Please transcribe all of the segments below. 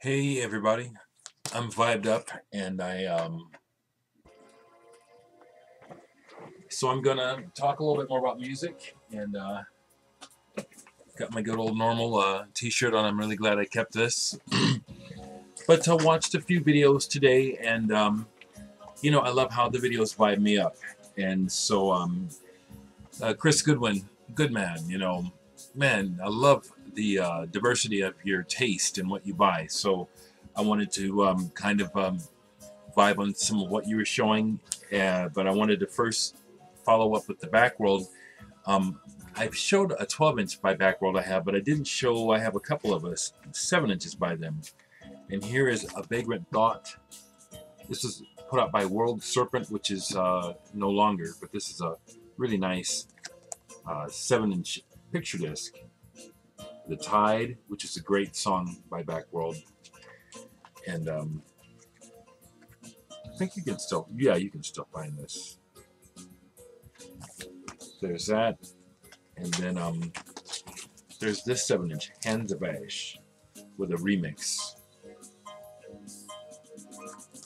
Hey everybody, I'm vibed up and so I'm gonna talk a little bit more about music and got my good old normal t-shirt on. I'm really glad I kept this. But I watched a few videos today and I love how the videos vibe me up. And so Chris Goodwin, good man, man, I love the diversity of your taste and what you buy. So I wanted to kind of vibe on some of what you were showing, but I wanted to first follow up with the Backworld. I've showed a 12-inch by Backworld but I didn't show, I have a couple of us 7 inches by them. And here is A Vagrant Thought. This is put out by World Serpent, which is no longer, but this is a really nice 7-inch picture disc. The Tide, which is a great song by Backworld. And I think you can still, you can still find this. There's that. And then there's this 7-inch, Hands of Ash, with a remix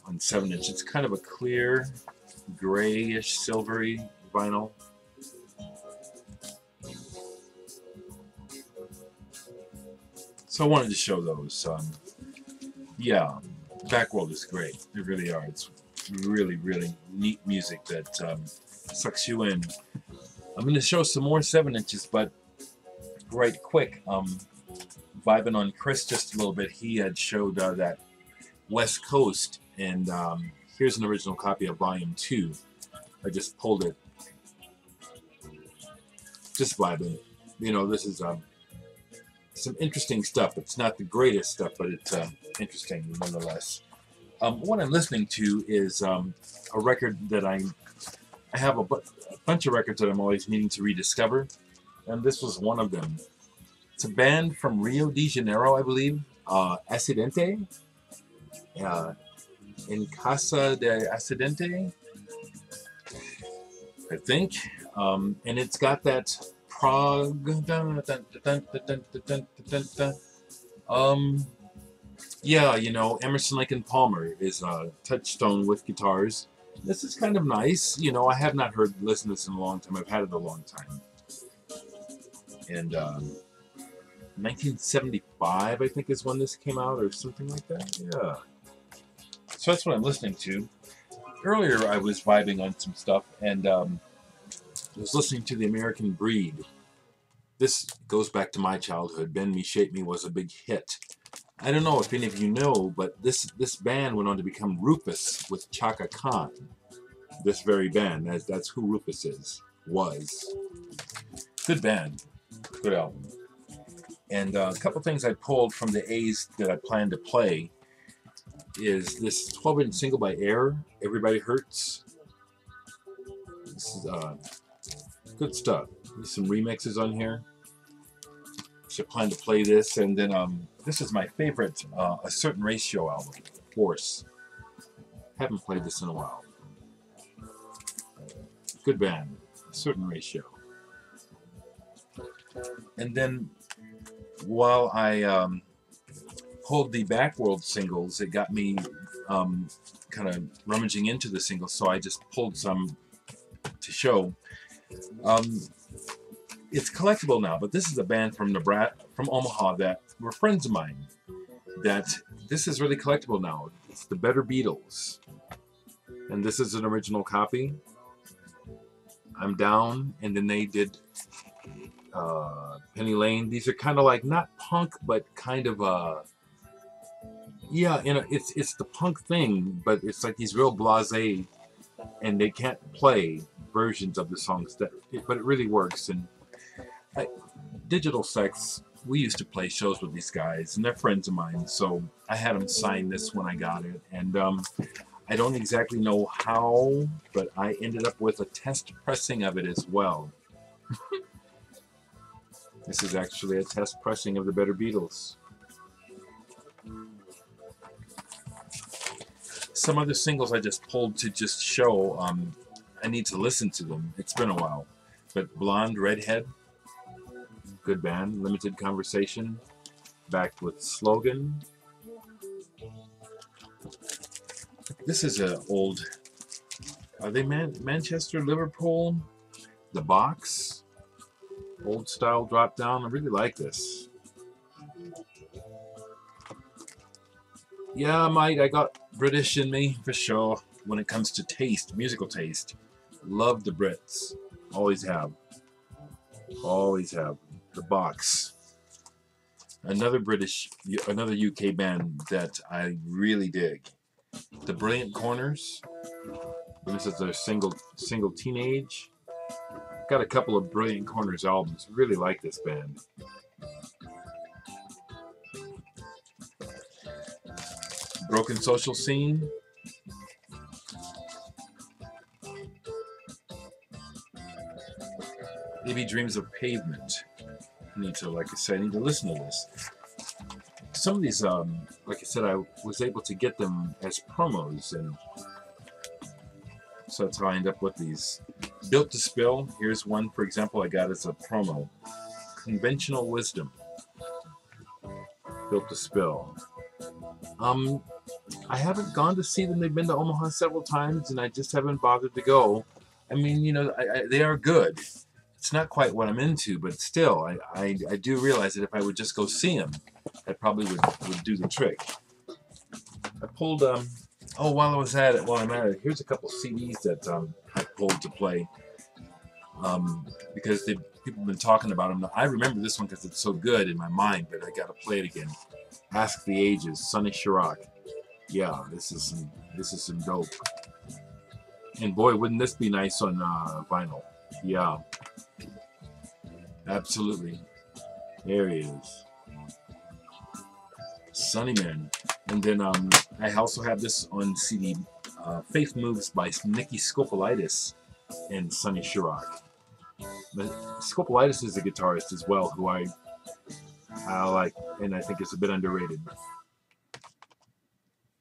on 7-inch. It's kind of a clear, grayish, silvery vinyl. So I wanted to show those. Backworld is great. They really are. It's really, really neat music that sucks you in. I'm going to show some more 7 inches, but right quick, vibing on Chris just a little bit. He had showed that West Coast, and here's an original copy of Volume 2. I just pulled it. Just vibing. This is some interesting stuff. It's not the greatest stuff, but it's interesting nonetheless. What I'm listening to is a record that I have a bunch of records that I'm always needing to rediscover, and this was one of them. It's a band from Rio de Janeiro, I believe, Acidente, in Casa de Acidente, I think, and it's got that prog, Emerson, Lake and Palmer is a touchstone with guitars. This is kind of nice. I have not listened to this in a long time. I've had it a long time. And 1975, I think, is when this came out, or something like that. Yeah. So that's what I'm listening to. Earlier, I was vibing on some stuff, and I was listening to The American Breed. This goes back to my childhood. Bend Me, Shape Me was a big hit. I don't know if any of you know, but this band went on to become Rufus with Chaka Khan. This very band. That's who Rufus was. Good band. Good album. And a couple things I pulled from the A's that I plan to play is this 12-inch single by Air, Everybody Hurts. This is good stuff. There's some remixes on here. So I plan to play this, and then this is my favorite, A Certain Ratio album, Force. Haven't played this in a while. Good band, A Certain Ratio. And then while I pulled the Backworld singles, it got me kind of rummaging into the singles, so I just pulled some to show. It's collectible now, but this is a band from Omaha that were friends of mine. This is really collectible now. It's the Better Beatles, and this is an original copy. I'm Down, and then they did Penny Lane. These are kind of like not punk, but kind of it's the punk thing, but it's like these real blasé, and they can't play versions of the songs but it really works. And Digital Sex, we used to play shows with these guys, and they're friends of mine, so I had them sign this when I got it, and I don't exactly know how, but I ended up with a test pressing of it as well. This is actually a test pressing of the Better Beatles. Some other singles I just pulled to just show. I need to listen to them. It's been a while. But Blonde Redhead, good band. Limited Conversation, back with Slogan. This is a old, are they Manchester, Liverpool? The box, old style drop down. I really like this. Yeah, I got British in me for sure when it comes to taste, musical taste. Love the Brits. Always have. Always have. The box. Another UK band that I really dig. The Brilliant Corners. This is their single Teenage. Got a couple of Brilliant Corners albums. Really like this band. Broken Social Scene. Maybe Dreams of Pavement. I need to, like I said, I need to listen to this. Some of these, like I said, I was able to get them as promos, and so that's how I end up with these. Built to Spill. Here's one, for example, I got as a promo. Conventional Wisdom. Built to Spill. I haven't gone to see them. They've been to Omaha several times, and I just haven't bothered to go. I mean, you know, they are good. It's not quite what I'm into, but still, I do realize that if I would just go see them, that probably would do the trick. I pulled, oh, while I'm at it, here's a couple CDs that I pulled to play, because people have been talking about them. I remember this one because it's so good in my mind, but I got to play it again. Ask the Ages, Sonny Chirac. Yeah, this is some dope. And boy, wouldn't this be nice on vinyl? Yeah, absolutely. There he is, Sonny Man. And then I also have this on CD, Faith Moves by Nicky Scopelitis and Sonny Chirac. But Scopelitis is a guitarist as well, who I like, and I think is a bit underrated.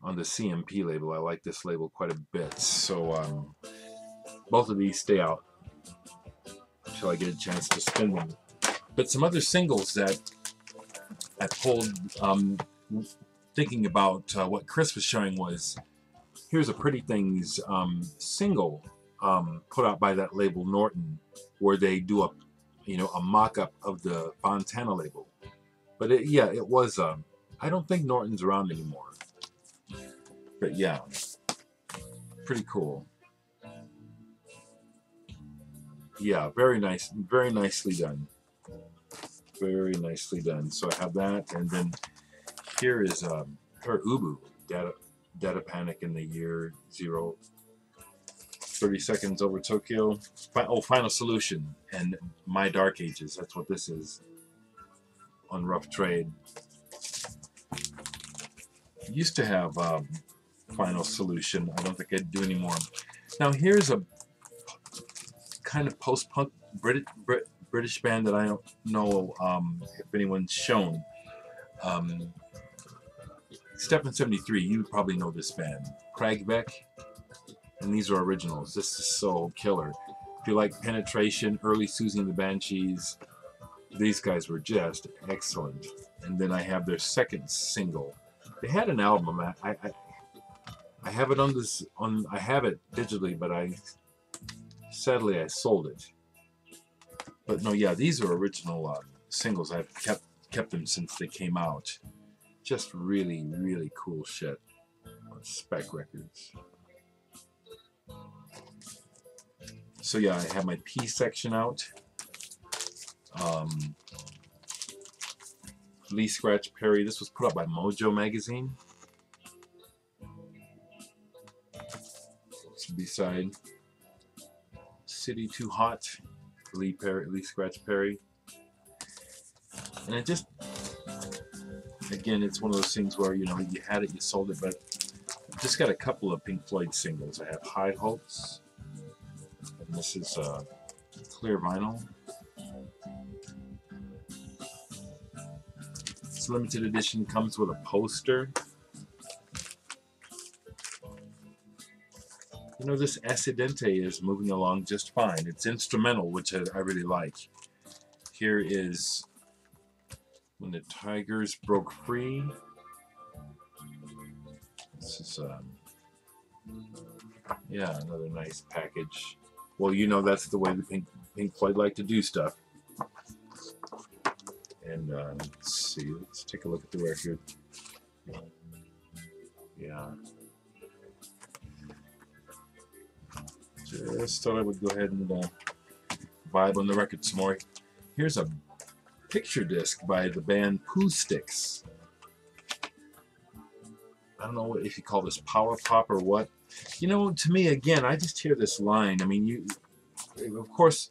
On the CMP label, I like this label quite a bit. So both of these stay out until I get a chance to spin them. But some other singles that I pulled, thinking about what Chris was showing, was here's a Pretty Things single put out by that label Norton, where they do a mock-up of the Fontana label. But it was I don't think Norton's around anymore. But yeah, pretty cool. Yeah, very nice, very nicely done. Very nicely done. So I have that, and then here is her Ubu, Data Panic in the Year Zero. 30 Seconds Over Tokyo. Final Solution and My Dark Ages. That's what this is on Rough Trade. Used to have Final Solution. I don't think I'd do anymore. Now here's a kind of post-punk British band that I don't know if anyone's shown. Step 73, you probably know this band. Craigbeck, and these are originals. This is so killer. If you like Penetration, early Susie and the Banshees, these guys were just excellent. And then I have their second single. They had an album. I have it I have it digitally, but sadly I sold it. But no, yeah, these are original singles. I've kept them since they came out. Just really, really cool shit on Spec Records. So yeah, I have my P section out. Lee Scratch Perry. This was put out by Mojo Magazine. It's B-side. City Too Hot. Lee Scratch Perry. And it just, again, it's one of those things where, you know, you had it, you sold it, but I've just got a couple of Pink Floyd singles. I have High Hopes, and this is clear vinyl. This limited edition comes with a poster. You know, this Accidente is moving along just fine. It's instrumental, which I really like. Here is When the Tigers Broke Free. This is Yeah, another nice package. Well, you know that's the way the Pink Floyd like to do stuff. And let's see, let's take a look at the record. Yeah. Just thought I would go ahead and vibe on the record some more. Here's a picture disc by the band Pooh Sticks. I don't know if you call this power pop or what. You know, to me, again, I just hear this line. I mean, of course,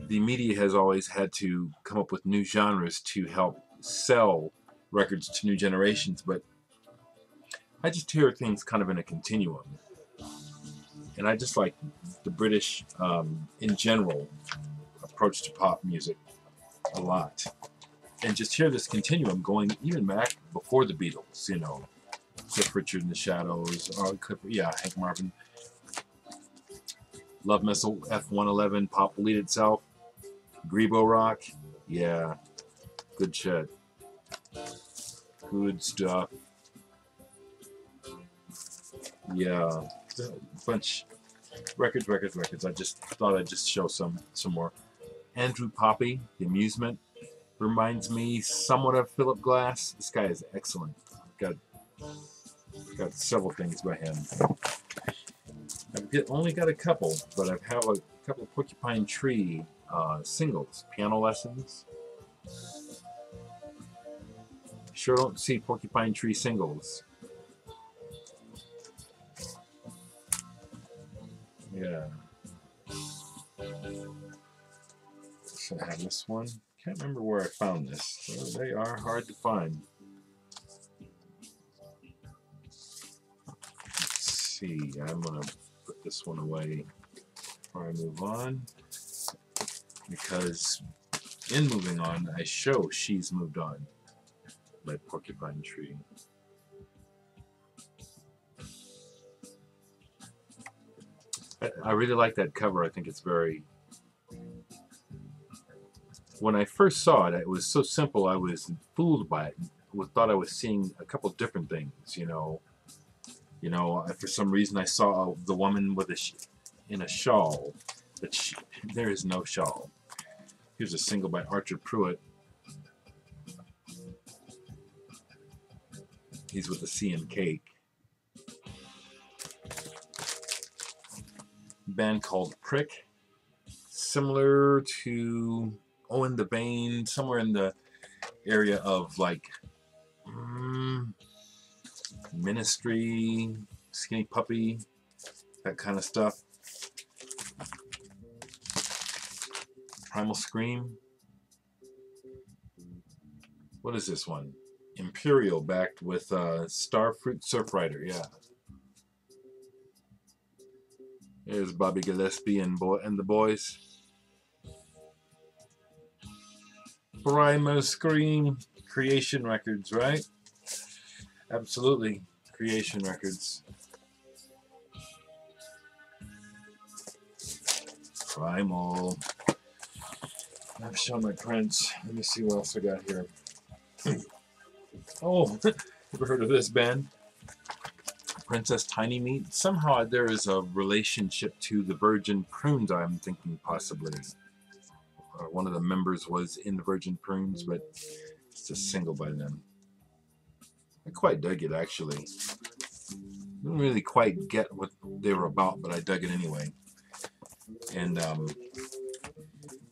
the media has always had to come up with new genres to help sell records to new generations, but I just hear things kind of in a continuum. And I just like the British, in general, approach to pop music a lot. And just hear this continuum going even back before the Beatles, you know. Cliff Richard and the Shadows, Hank Marvin. Love Missile, F-111, Pop will Lead Itself, Grebo Rock, yeah, good shit. Good stuff. Yeah, bunch records. I just thought I'd just show some more. Andrew Poppy, The Amusement, reminds me somewhat of Philip Glass. This guy is excellent. Got several things by him. I've only got a couple, but I have a couple of Porcupine Tree singles, Piano Lessons. Sure don't see Porcupine Tree singles. Yeah. So I have this one. Can't remember where I found this. So they are hard to find. Let's see. I'm going to put this one away before I move on. Because in moving on, I show She's Moved On by Porcupine Tree. I really like that cover. I think it's very... When I first saw it, it was so simple, I was fooled by it. I thought I was seeing a couple different things, you know. For some reason I saw the woman with in a shawl, but there is no shawl. Here's a single by Archer Pruitt. He's with the Sea and Cake. Band called Prick, similar to in the vein, somewhere in the area of like Ministry, Skinny Puppy, that kind of stuff. Primal Scream. What is this one? Imperial, backed with Starfruit Surfrider. Yeah. There's Bobby Gillespie and the boys. Primal Scream, Creation Records, right? Absolutely, Creation Records. Primal. I've shown my prints. Let me see what else I got here. Oh, ever heard of this band? Princess Tiny Meat. Somehow there is a relationship to the Virgin Prunes, I'm thinking possibly. One of the members was in the Virgin Prunes, but it's a single by them. I quite dug it, actually. Didn't really quite get what they were about, but I dug it anyway. And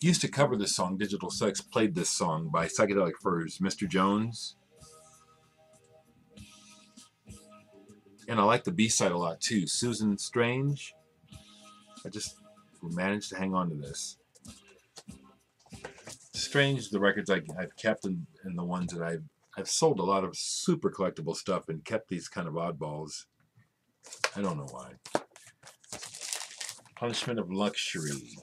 used to cover this song. Digital Sex played this song by Psychedelic Furs, Mr. Jones. And I like the B-side a lot too. Susan Strange. I just managed to hang on to this. Strange, the records I've kept and the ones that I've sold a lot of super collectible stuff and kept these kind of oddballs. I don't know why. Punishment of Luxury.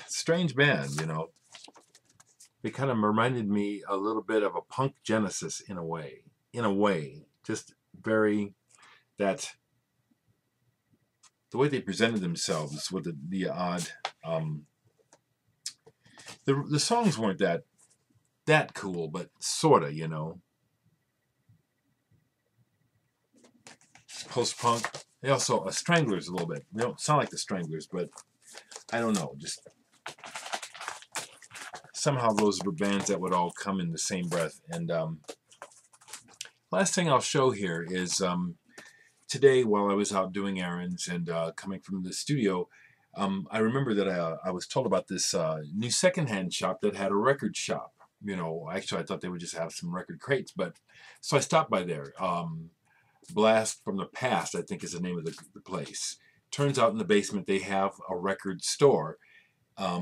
Strange band, you know. It kind of reminded me a little bit of a punk Genesis in a way. Just very that the way they presented themselves with the odd the songs weren't that cool, but sorta, you know. post-punk. They also, Stranglers a little bit. They don't sound like the Stranglers, but I don't know. Just somehow those were bands that would all come in the same breath. And last thing I'll show here is today while I was out doing errands and coming from the studio, I remember that I was told about this new secondhand shop that had a record shop. You know, actually I thought they would just have some record crates, but so I stopped by there. Blast from the Past, I think is the name of the place. Turns out in the basement they have a record store. A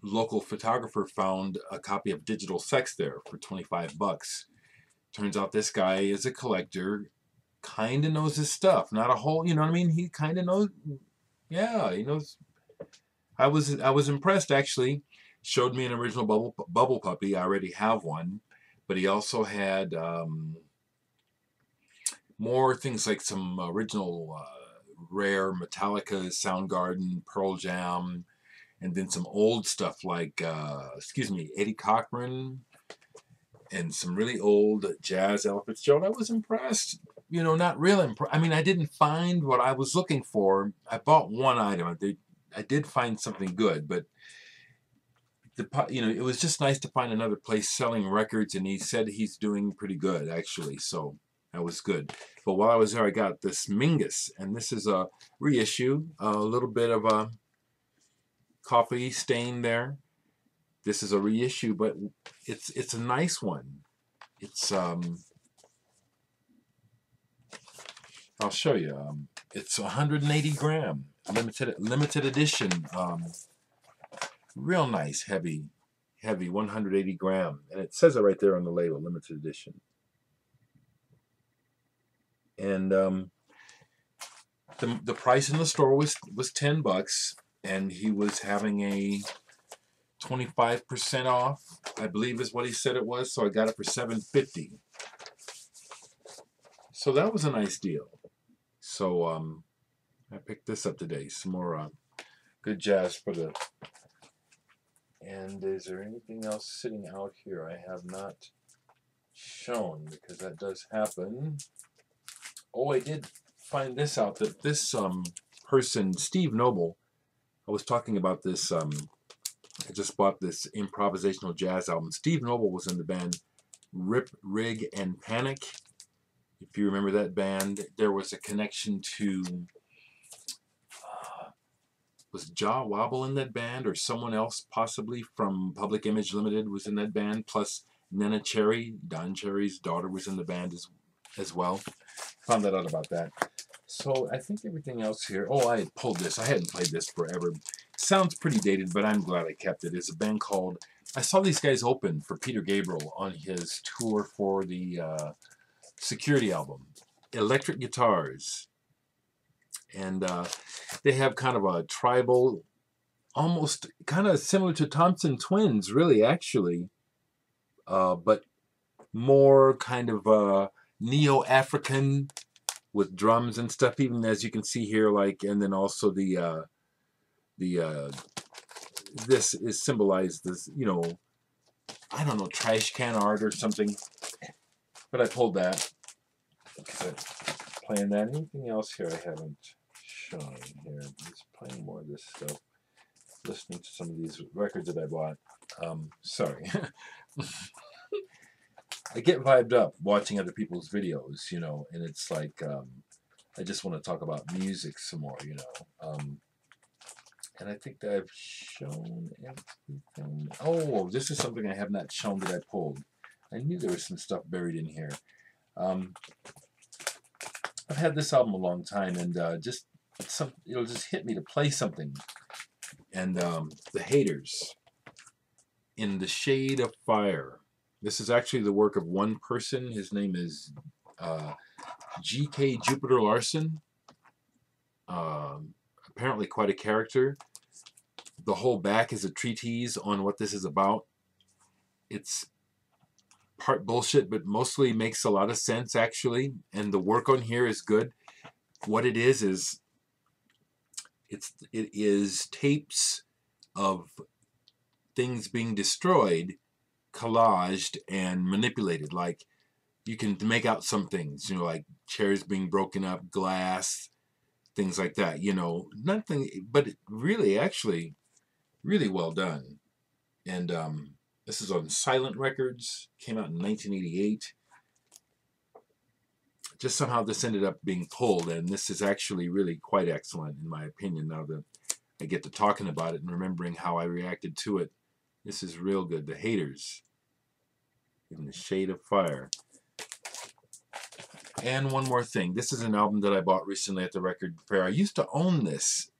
local photographer found a copy of Digital Sex there for $25. Turns out this guy is a collector, kind of knows his stuff. Not a whole, you know what I mean? He kind of knows. Yeah, he knows. I was impressed actually. Showed me an original bubble puppy. I already have one, but he also had more things like some original rare Metallica, Soundgarden, Pearl Jam, and then some old stuff like Eddie Cochran, and some really old jazz, Ella Fitzgerald. I was impressed. You know, not real impressed. I mean, I didn't find what I was looking for. I bought one item. I did find something good, but it was just nice to find another place selling records, and he said he's doing pretty good actually. So that was good. But while I was there, I got this Mingus, and this is a reissue. A little bit of a coffee stain there. This is a reissue, but it's a nice one. It's I'll show you. It's 180 gram, limited edition. Real nice, heavy, 180 gram, and it says it right there on the label, limited edition. And the price in the store was $10, and he was having a 25% off, I believe is what he said it was. So I got it for $7.50. So that was a nice deal. So I picked this up today. Some more good jazz for the. And is there anything else sitting out here I have not shown? Because that does happen. Oh, I did find this out, that this person, Steve Noble, I was talking about this, I just bought this improvisational jazz album. Steve Noble was in the band Rip, Rig, and Panic. If you remember that band, there was a connection to, was Jaw Wobble in that band, or someone else possibly from Public Image Limited was in that band, plus Nena Cherry, Don Cherry's daughter, was in the band as well. Found that out about that. So I think everything else here, oh, I had pulled this. I hadn't played this forever. Sounds pretty dated, but I'm glad I kept it. It's a band called, I saw these guys open for Peter Gabriel on his tour for the Security album, Electric Guitars. And they have kind of a tribal, almost kind of similar to Thompson Twins, really, actually, but more kind of neo-African with drums and stuff, even as you can see here, like, and then also the this is symbolized as, you know, I don't know, trash can art or something. But I pulled that because I'm playing that. Anything else here I haven't shown here? I'm just playing more of this stuff. Listening to some of these records that I bought. Sorry. I get vibed up watching other people's videos, you know, and it's like I just want to talk about music some more, you know. And I think that I've shown everything. Oh, this is something I have not shown that I pulled. I knew there was some stuff buried in here. I've had this album a long time, and it'll just hit me to play something. And The Haters, In the Shade of Fire. This is actually the work of one person. His name is G.K. Jupiter Larson. Apparently quite a character. The whole back is a treatise on what this is about. It's part bullshit, but mostly makes a lot of sense, actually. And the work on here is good. What it is it is tapes of things being destroyed, collaged, and manipulated. Like you can make out some things, you know, like chairs being broken up, glass, things like that, you know, nothing, but it really, actually, really well done. And this is on Silent Records, came out in 1988. Just somehow this ended up being pulled, and this is actually really quite excellent, in my opinion, now that I get to talking about it and remembering how I reacted to it. This is real good. The Haters, in the Shade of Fire. And one more thing. This is an album that I bought recently at the record fair. I used to own this.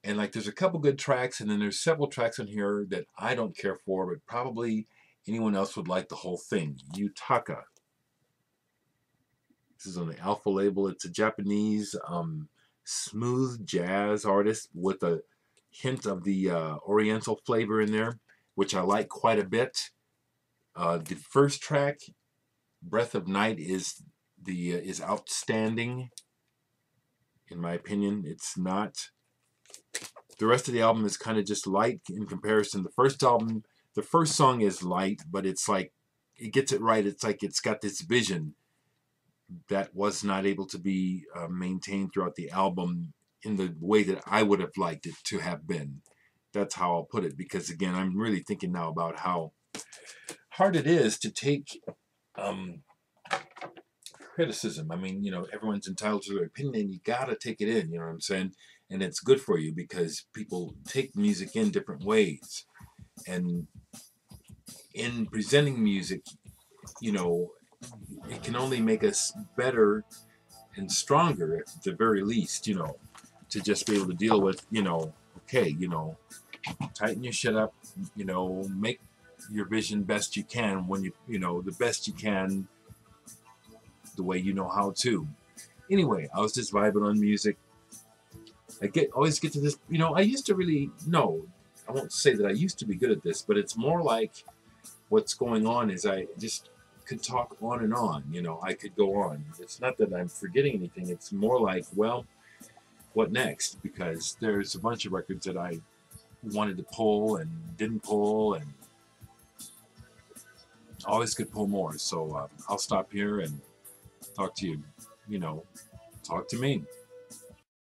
And like there's a couple good tracks, and then there's several tracks on here that I don't care for, but probably anyone else would like the whole thing. Yutaka. This is on the Alpha label. It's a Japanese smooth jazz artist with a hint of the oriental flavor in there, which I like quite a bit. The first track, Breath of Night, is outstanding. In my opinion, it's not. The rest of the album is kind of just light in comparison. The first song is light, but it's like, it gets it right. It's like it's got this vision that was not able to be maintained throughout the album in the way that I would have liked it to have been. That's how I'll put it, because again, I'm really thinking now about how hard it is to take criticism. I mean, you know, everyone's entitled to their opinion. You gotta take it in, you know what I'm saying? And it's good for you because people take music in different ways. And in presenting music, you know, it can only make us better and stronger at the very least, you know, to just be able to deal with, you know, okay, you know, tighten your shit up, you know, make your vision best you can when you know, the best you can the way you know how to. Anyway, I was just vibing on music. I always get to this, you know, I used to really, no, I won't say that I used to be good at this, but it's more like what's going on is I just could talk on and on, you know, I could go on. It's not that I'm forgetting anything, it's more like, well, what next? Because there's a bunch of records that I wanted to pull and didn't pull, and always could pull more. So I'll stop here and talk to you, you know, talk to me.